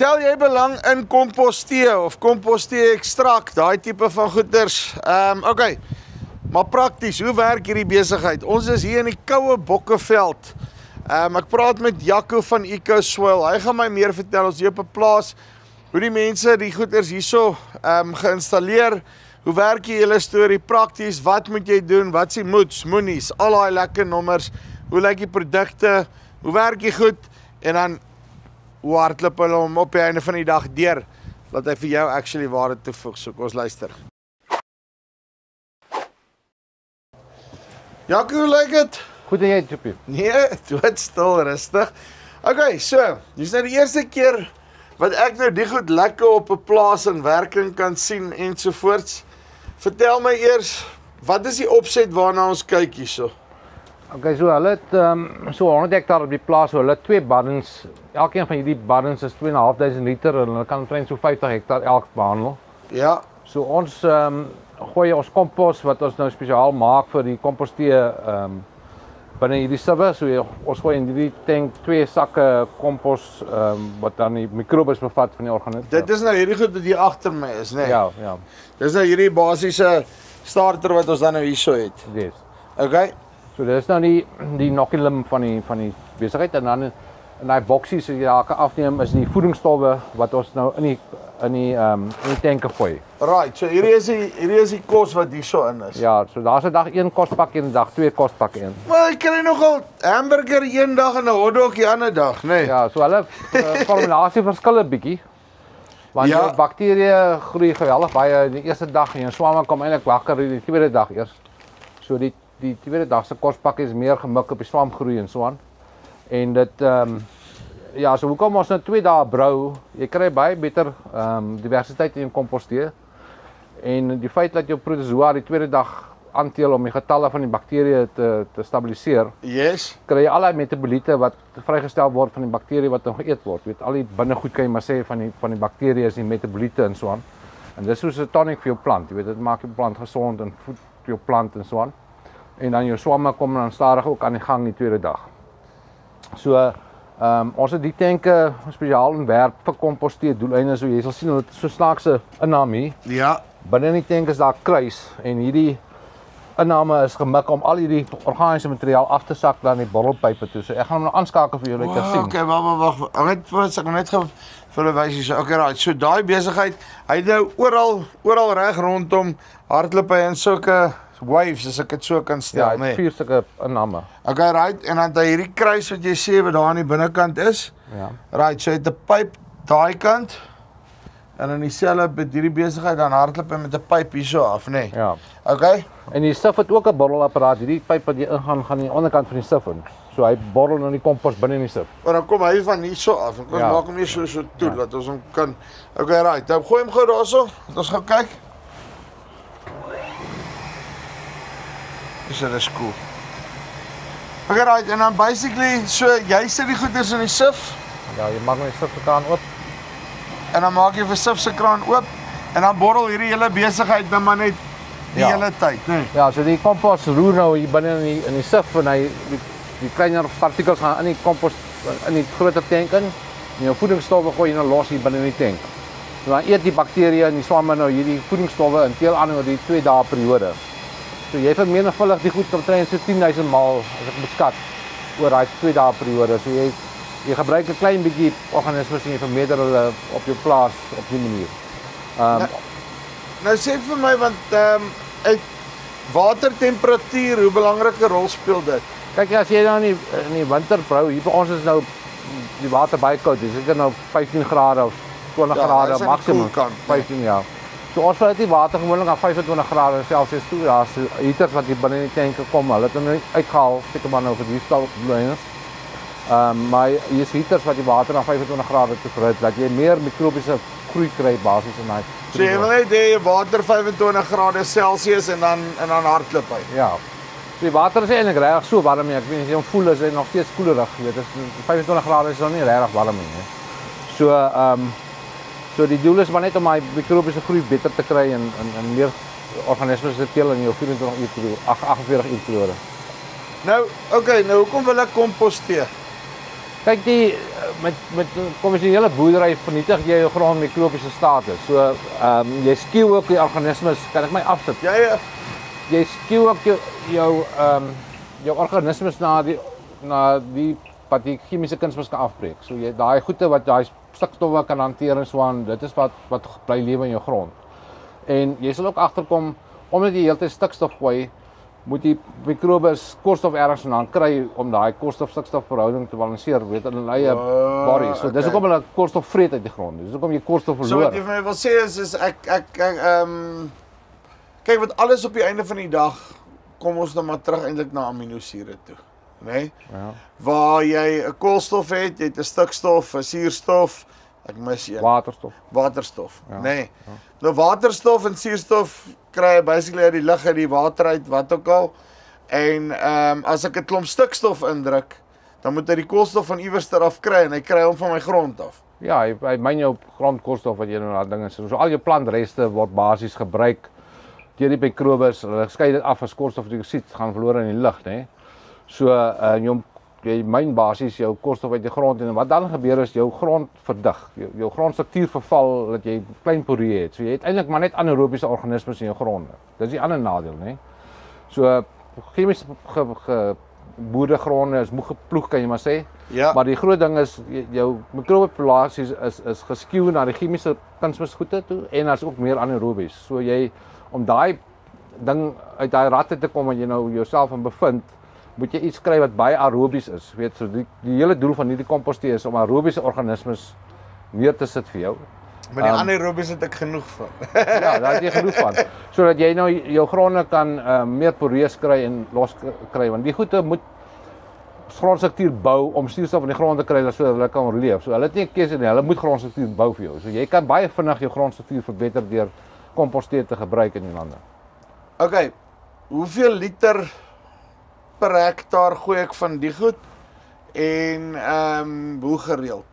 Stel jy belang in kompostee of kompostee ekstrakt, daai tipe van goeders. Okay. Maar prakties, hoe werk hierdie besigheid? Ons is hier in die koue Bokkeveld. Ek praat met Jaco van EcoSoil. Hy gaan my meer vertel, ons hier op 'n plaas, hoe die mense die goeders hierso geïnstalleer. Hoe werk die hele storie prakties? Wat moet jy doen? Wat is die moets, moenies, al daai lekker nommers. Hoe lyk die produkte? Hoe werk die goed? En dan hoe hardloop hulle hom op die einde van die dag deur, dat hy vir jou actually waarde toevoeg. So kom ons luister. Jaco, hoe lyk dit? Goed en jy, Chopie? Nee, doodstil, rustig. Okay, so, dis nou die eerste keer wat ek nou die goed lekker op 'n plaas in werking kan sien ensovoorts. Vertel my eers, wat is die opset waarna ons kyk hierso? Okay, so hulle het so 100 hektaar op die plaas, so hulle het 2 baddens. Elkeen van hierdie baddens is 2.500 liter en hulle kan omtrent so 50 hektaar elk behandel. Ja. So ons gooi ons kompos wat ons nou spesiaal maak vir die kompostee binne hierdie sibbe. So ons gooi in hierdie tank 2 sakke kompos wat dan die mikrobes bevat van die organisme. Dit is nou hierdie goed wat hier agter my is, né? Nee? Ja, ja. Dis nou hierdie basiese starter wat ons dan nou hierso het. Yes. Okay. So dis nou die inoculum van die besigheid en dan in daai boksies wat jy daar kan afneem is die voedingsstowwe wat ons nou in die tanke gooi. Right, so hierdie is die kos wat hierso in is. Ja, so daar's 'n dag 1 kospakkie en 'n dag 2 kospakkie in. Maar ek kry nogal hamburger een dag en 'n hotdog die ander dag, né? Nee. Ja, so hulle formulasie verskil 'n bietjie. Want ja, jou bakterieë groei geweldig baie die eerste dag en jou swamme kom eintlik wakker die tweede dag eers. So die tweede dag se kospakkie is meer gemik op die swamgroei en so aan. En dit ja, so hoekom ons nou 2 dae brou, jy kry baie beter diversiteit in kompostee. En die feit dat jou protozoa die tweede dag aanteel om die getalle van die bakterieë te stabiliseer. Yes. Kry jy al die metaboliete wat vrygestel word van die bakterieë wat nou geëet word. Jy weet al die binnegoed kan jy maar sê van die bakterieë is die metaboliete en so aan. En dis soos 'n tonic vir jou plant. Jy weet dit maak jou plant gesond en voed vir jou plant en so aan. En dan jou swamme kom dan stadig ook aan die gang die tweede dag. So ons het die tanke spesiaal ontwerp vir kompostee doeleinde. So jy sal sien hulle het so snaakse inname hier. Ja. Binne in die tank is daar kruis en hierdie inname is gemik om al hierdie organiese materiaal af te sak dan die borrelpype toe. So ek gaan hom nou aanskakel vir julle kan sien. Okay, wag. Ek net vir hulle wys hier. Okay, right. So daai besigheid, hy het nou oral reg rondom hardloop hy in sulke waves as ek dit so kan stel, ja, nee. 4 sulke inname. Okay, right. En dan het hy hierdie kruis wat jy sê wat daar aan die binnekant is. Ja. Right, so hy het 'n pyp daai kant. En dan dieselfde met hierdie besigheid dan hardloop hy met 'n pyp hierso af, nê? Nee. Ja. Okay. En die sif het ook 'n borrelapparaat. Hierdie pyp wat jy ingaan gaan aan die onderkant van die sif in. So hy borrel nou die kompos binne in die sif. Maar dan kom hy van hierso af. En ons maak hom nie so toe dat ons hom kan. Okay, right. Dan gooi hom gou daarso. Ons gaan kyk. Dis cool. Okay, right. En dan basically so jy sit die goeders in die sif. Ja, jy maak net die sif se kraan oop. En dan maak jy vir sif se kraan oop en dan borrel hierdie hele besigheid dan maar net die hele tyd, né? Nee. Ja, so die kompos roer nou hier binne in die sif en hy die kleiner partikels gaan in die kompos in die groter tank in. En jou voedingsstowwe gooi jy nou los hier binne in die tank. So dan eet die bakterieë en die swamme nou hierdie voedingsstowwe in teel aan oor die 2 dae periode. So jy vermenigvuldig die goed omtrent so 10.000 maal as ek beskat oor daai 2 dae periode. So jy gebruik 'n klein bietjie organismes en jy vermeerder hulle op jou plaas op die manier. Nou sê vir my want watertemperatuur, hoe belangrike rol speel dit? Kyk, as jy nou in die winter brou, hier by ons is nou die water baie koud. Dis seker nou 15 grade of 20 grade maksimum. 15 ja. So ons vat die water gewoonlik aan 25 grade Celsius toe. Daar's heaters wat hier binne in die tanke kom. Hulle het hom uitgehaal, seker maar nou vir die stalbloeiers. Maar hier is heaters wat die water aan 25 grade toe verhit, dat jy meer mikrobiese groei kry basies in daai. So jy wil net hê water 25 grade Celsius en dan hardloop hy. Ja. So die water is eintlik regtig so warm nie. Ek weet nie as jy hom voel is hy nog steeds koelerig, jy weet. Dis 25 grade is dan nie regtig warm nie. So die doel is maar net om daai mikrobiese groei beter te kry en meer organismes te teel in jou 24 uur periode, 48 uur periode. Nou, okay, nou hoekom wil ek kompostee? Kyk met konvensionele boerdery vernietig jy jou grond mikrobiese status. So jy skuw ook die organismes, kan ek my afsit? Ja. Jy skuw ook jou organismes na die wat die chemiese kunsmis kan afbreek. So jy daai goede wat daai stikstowwe kan hanteer en so aan, dit is wat bly lewe in jou grond. En jy sal ook agterkom omdat jy heeltyd stikstof gooi, moet die mikrobes koolstof ergens vandaan kry om daai koolstof-stikstof verhouding te balanseer, weet in hulle eie body. So dis hoekom hulle koolstof vreet uit die grond. Dis hoekom jy koolstof verloor. So wat jy vir my wil sê is ek kyk wat alles op die einde van die dag kom ons nou maar terug eintlik na aminosure toe, né? Ja. Waar jy 'n koolstof het, jy het 'n stikstof, 'n suurstof, ek mis een. Waterstof, ja. Né? Ja. Nou waterstof en suurstof kry jy basically uit die lug, uit die water uit, wat ook al. En as ek 'n klomp stikstof indruk, dan moet hy die koolstof van iewers af kry en hy kry hom van my grond af. Ja, hy myn jou grondkoolstof wat jy nou na dinge so al jou plantreste word basies gebruik deur die mikrobes, hulle skei dit af as koolstofdioksied gaan verlore in die lug, né? So jy myn basies jou koolstof uit die grond en wat dan gebeur is jou grond verdig. Jou grondstruktuur verval dat jy klein poree het. So jy het eintlik maar net anaerobiese organismes in jou gronde. Dis die ander nadeel, né? So chemies boerdegronde is moeg geploeg, kan jy maar sê. Ja. Maar die groot ding is jou mikrobepopulasies is geskuw na die chemiese kunsmisgoede toe en daar's ook meer anaerobies. So jy om daai ding uit daai ratte te kom wat jy nou jouself in bevind, moet jy iets kry wat baie aerobies is. Weet so die hele doel van hierdie komposteer is om aerobiese organismes neer te sit vir jou. Maar die anaerobies het ek genoeg van. Ja, daar het jy genoeg van. Sodat jy nou jou gronde kan meer poreus kry en los kry want die goede moet grondstruktuur bou om suurstof in die grond te kry sodat hulle kan leef. So hulle het nie 'n keuse nie, hulle moet grondstruktuur bou vir jou. So jy kan baie vinnig jou grondstruktuur verbeter deur komposteer te gebruik in die lande. Okay, hoeveel liter per hektaar gooi ek van die goed en hoe gereeld?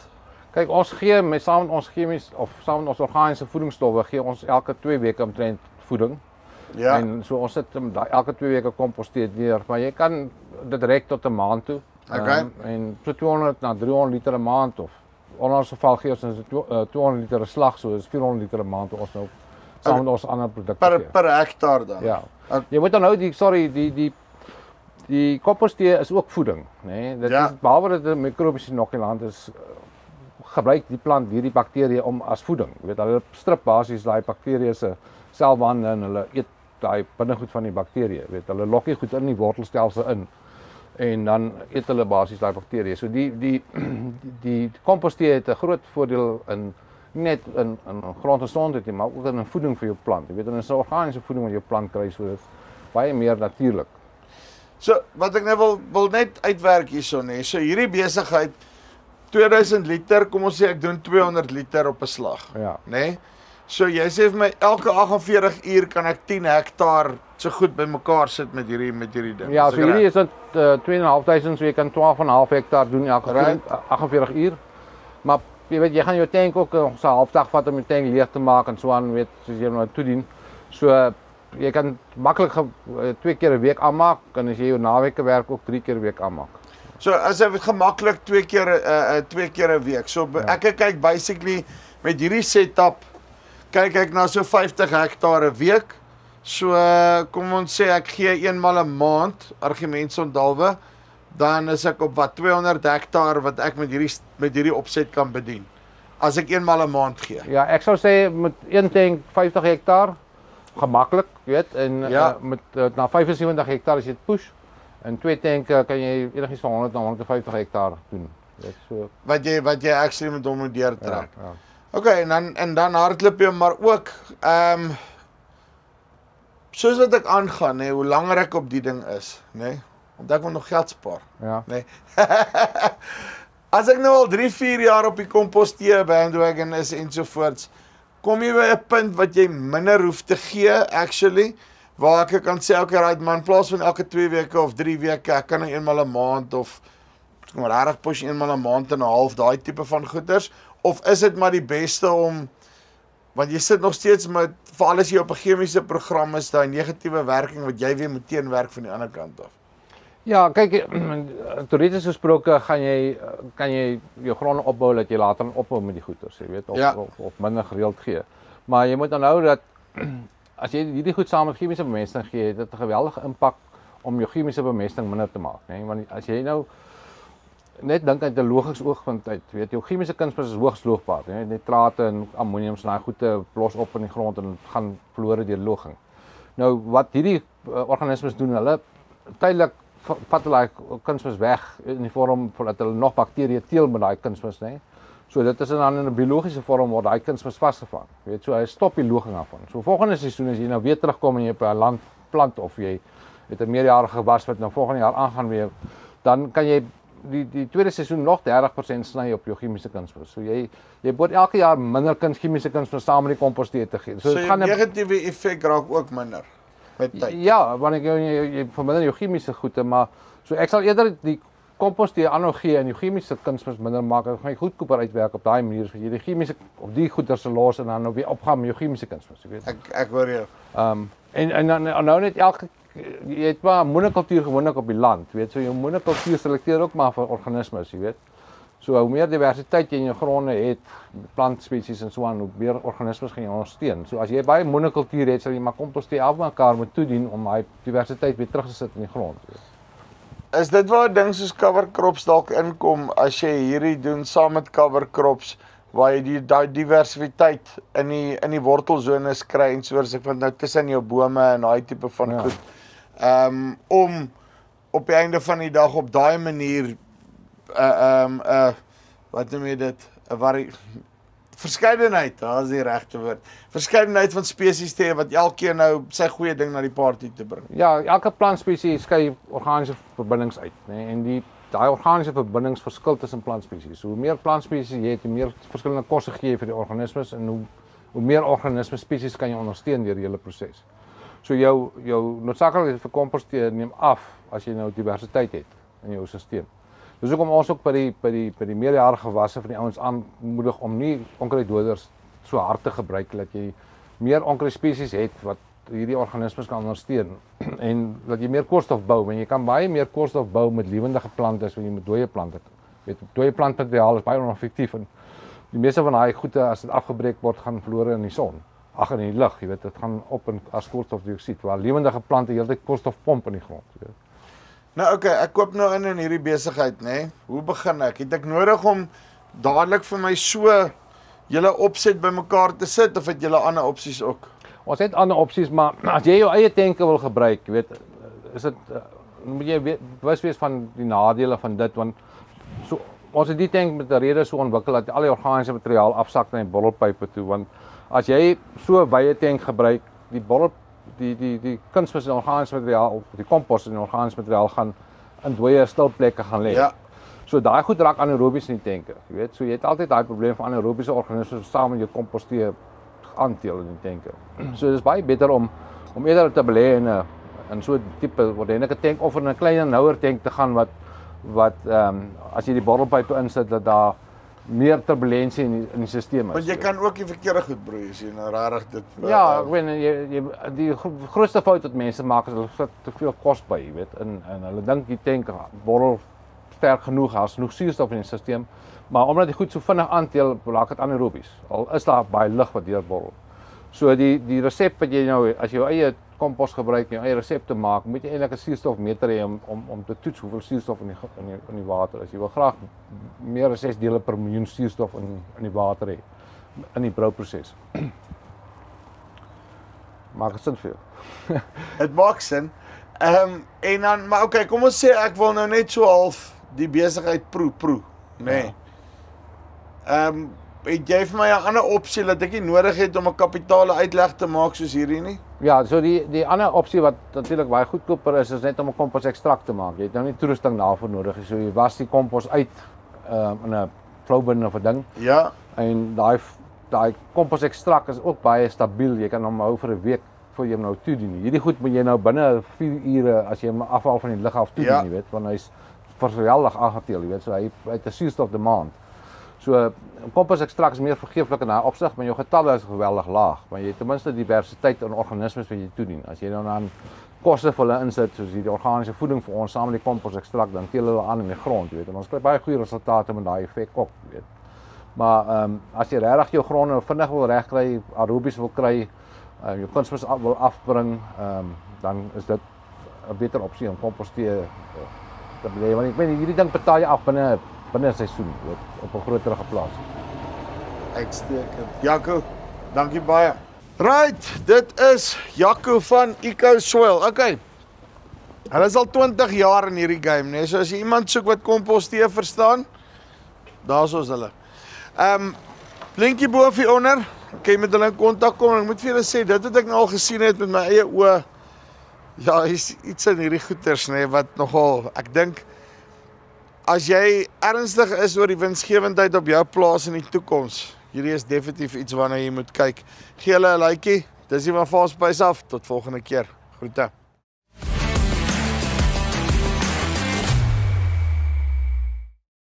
Kyk, ons gee saam met ons chemies of saam met ons organiese voedingsstowwe gee ons elke 2 weke omtrent voeding. Ja. En so ons sit elke 2 weke komposteer deur, maar jy kan dit rek tot 'n maand toe. Okay. En so 200 na 300 liter 'n maand of onder ons geval gee ons 200 liter 'n slag, so is 400 liter 'n maand ons nou saam met ons ander produkte per hektaar dan. Ja. Jy moet dan nou die komposteer is ook voeding, né? Dit is behalwe dat dit 'n mikrobiese inokulant is, gebruik die plant hierdie bakterieë om as voeding. Jy weet hulle strip basies daai bakterieë se selwande en hulle eet daai binnegoed van die bakterieë. Jy weet hulle lok die goed in die wortelstelsel in en dan eet hulle basies daai bakterieë. So die komposteer het 'n groot voordeel in net in grondgesondheid, maar ook in 'n voeding vir jou plant. Jy weet, dit is 'n organiese voeding wat jou plant kry, so dit is baie meer natuurlik. So, wat ek nou wil net uitwerk hierso, nê. So hierdie besigheid 2000 liter, kom ons sê ek doen 200 liter op 'n slag, nê. So jy sê vir my elke 48 uur kan ek 10 hektaar so goed bymekaar sit met hierdie ding. Ja, so hierdie is dit 2500, so jy kan 12,5 hektaar doen elke 48 uur. Maar jy weet, jy gaan jou tank ook so 'n halfdag vat om jou tank leeg te maak en so aan, weet, soos jy nou toedien. So jy kan maklik 2 keer 'n week aanmaak en as jy jou naweke werk ook 3 keer 'n week aanmaak. So as jy gemaklik 2 keer 'n week. So ek kyk basically met hierdie setup kyk ek na so 50 hektaar 'n week. So kom ons sê ek gee eenmal 'n maand argumentsondalwe, dan is ek op wat 200 hektaar wat ek met hierdie opset kan bedien. As ek eenmal 'n maand gee. Ja, ek sou sê met een tank 50 hektaar gemaklik, weet, en met na 75 hektaar as jy dit push. En 2 tanke kan jy enigiets van 100 na 150 hektaar doen. Weet, so wat jy actually met hom moet deurtrek. Ja. Okay, en dan hardloop jy maar ook soos wat ek aangaan, hè, hoe langer ek op die ding is, nê? Want ek wil nog geld spaar. Ja. Nê. As ek nou al 3-4 jaar op die komposteer bandwagon is ensovoorts, kom jy by 'n punt wat jy minder hoef te gee actually, waar ek kan sê okay, right man, in plaas van elke 2 weke of 3 weke, ek kan nou eenmal 'n maand of kom maar reg push eenmal 'n maand en 'n half, daai tipe van goeders, of is dit maar die beste om, want jy sit nog steeds met, veral as jy op 'n chemiese program is, daai negatiewe werking wat jy weer moet teenwerk van die ander kant af. Ja, kyk, teoreties gesproke kan jy jou grond opbou dat jy later ophou met die goeders, jy weet, of minder gereeld gee. Maar jy moet onthou dat as jy hierdie goed saam met chemiese bemesting gee, het dit 'n geweldige impak om jou chemiese bemesting minder te maak, nee, want as jy nou net dink uit 'n logiese oogpunt uit, weet jou chemiese kunsmis is hoogs loogbaar, nee, nitrate en ammoniums en daai goede los op in die grond en gaan verlore deur loging. Nou wat hierdie organismes doen, hulle tydelik vat hulle kunsmis weg in die vorm dat hulle nog bakterieë teel met daai kunsmis, nee. So dit is dan in 'n biologiese vorm word daai kunsmis vasgevang. Jy weet, so hy stop die loging af van. So volgende seisoen as jy nou weer terugkom en jy op 'n land plant of jy het 'n meerjarige gewas wat nou volgende jaar aangaan weer, dan kan jy die tweede seisoen nog 30% sny op jou chemiese kunsmis. So jy moet elke jaar minder chemiese kunsmis saam met die kompostee te gee. So dit gaan 'n negatiewe effek raak ook minder met tyd. Ja, want jy verminder jou chemiese goede, maar so ek sal eerder die kompostee aanhou gee en jou chemiese kunsmis minder maak. Dan gaan jy goedkoper uitwerk op daai manier vir jy die chemiese of die goeder se los en dan nou weer opgaan met jou chemiese kunsmis, jy weet. Ek hoor jou. En dan nou net jy het maar monokultuur gewoonlik op die land, weet, so jou monokultuur selekteer ook maar vir organismes, jy weet. So hoe meer diversiteit jy in jou gronde het, plantspesies en so aan, hoe meer organismes gaan jy ondersteun. So as jy baie monokultuur het, sal jy maar kompostee af mekaar moet toedien om daai diversiteit weer terug te sit in die grond. Is dit waar ding soos cover crops dalk inkom as jy hierdie doen saam met cover crops waar jy die diversiteit in die wortelzones kry en soos ek vind nou tussen jou bome en daai tipe van goed. Om op die einde van die dag op daai manier wat noem jy dit? Verskeidenheid, dat is die regte woord. Verskeidenheid van spesies te hê wat elkeen nou sy goeie ding na die party te bring. Ja, elke plantspesies skei organiese verbindings uit, nee, en daai organiese verbindings verskil tussen plantspesies. So hoe meer plantspesies jy het, hoe meer verskillende kosse gee vir die organismes en hoe meer organisme spesies kan jy ondersteun deur die hele proses. So jou noodsaaklikheid vir kompostee neem af as jy nou diversiteit het in jou stelsel. Dus hoekom ons ook by die meerjarige gewasse van die ouens aanmoedig om nie onkruiddoders so hard te gebruik dat jy meer onkruidspesies het wat hierdie organismes kan ondersteun en dat jy meer koolstof bou, want jy kan baie meer koolstof bou met lewendige plante as wat jy met dooie plante. Weet, dooie plantmateriaal is baie oneffektief en die meeste van daai goede as dit afgebreek word gaan verlore in die son. Ag in die lug, jy weet, dit gaan op as koolstofdioksied, waar lewendige plante heeltyd koolstof pomp in die grond, jy weet. Nou oké, ek koop nou in hierdie besigheid, nê? Hoe begin ek? Het ek nodig om dadelik vir my so julle opset bymekaar te sit of het julle ander opsies ook? Ons het ander opsies, maar as jy jou eie tanke wil gebruik, jy weet, is dit moet jy bewus wees van die nadele van dit want so ons het die tank met 'n rede so ontwikkel dat al die organiese materiaal afsak na die borrelpype toe want as jy so 'n wye tank gebruik, die kunsmis en organiese materiaal of die kompos en organiese materiaal gaan in dooie stil plekke gaan lê. Ja. So daai goed raak anaerobies in die tanke, jy weet. So jy het altyd daai probleem van anaerobiese organismes saam met jou kompostee aanteel in die tanke. So dis baie beter om eerder te belê in so 'n tipe ordentlike tank of in 'n kleiner nouer tank te gaan wat as jy die borrelpype insit dat daar meer turbulensie in die stelsel is. Want jy kan ook die verkeerde goed broei as jy nou regtig dit ja, ek weet die grootste fout wat mense maak is hulle sit te veel kos by, jy weet, en hulle dink die tank borrel sterk genoeg, daar's genoeg suurstof in die stelsel, maar omdat die goed so vinnig aanteel, raak dit anaerobies. Al is daar baie lug wat deurborrel. So die resep wat jy nou as jy jou eie kompos gebruik, jou eie resep te maak, moet jy eintlik 'n suurstofmeter hê om te toets hoeveel suurstof in die water is. Jy wil graag meer as 6 dele per miljoen suurstof in die water hê in die brouproses. Maak dit sin vir jou? Dit maak sin. En dan maar okay, kom ons sê ek wil nou net so half die besigheid proe, nê. Het jy vir my 'n ander opsie dat ek nie nodig het om 'n kapitale uitleg te maak soos hierdie nie? Ja, so die ander opsie wat natuurlik baie goedkoper is net om 'n kompos ekstrakt te maak. Jy het nou nie toerusting daarvoor nodig nie. So jy was die kompos uit in 'n vloubin of 'n ding. Ja. En daai kompos ekstrakt is ook baie stabiel. Jy kan hom hou vir 'n week voor jy hom nou toedien. Hierdie goed moet jy nou binne 4 ure as jy hom afhaal van die lug af toedien, jy weet, want hy's verweldig aangeteel, jy weet, so hy het 'n suurstof demand. So kompos ekstrakt is meer vergeeflik in daai opsig, maar jou getalle is geweldig laag, want jy het ten minste diversiteit in organismes wat jy toedien. As jy nou dan kosse vir hulle insit, soos die organiese voeding vir ons saam met die kompos ekstrakt, dan teel hulle aan in die grond, weet. En ons kry baie goeie resultate met daai effek ook, weet. Maar as jy regtig jou gronde vinnig wil regkry, aerobies wil kry, jou kunsmis wil afbring, dan is dit 'n beter opsie om kompostee te belê. Want ek weet hierdie ding betaal jy af binne 'n seisoen, weet, op 'n groterige plaas. Uitstekend. Jaco, dankie baie. Right, dit is Jaco van EcoSoil. Okay. Hulle is al 20 jaar in hierdie game, nee. So as jy iemand soek wat kompostee verstaan, daar's ons hulle. Linkie bo of hier onder. Kan jy met hulle in kontak kom en ek moet vir julle sê, dit wat ek nou al gesien het met my eie oë, ja, is iets in hierdie goeters, nee, wat nogal, ek dink, as jy ernstig is oor die winsgewendheid op jou plaas in die toekoms, hierdie is definitief iets waarna jy moet kyk. Gee hulle 'n likeie. Dis hier van Fastpace af. Tot volgende keer. Groete.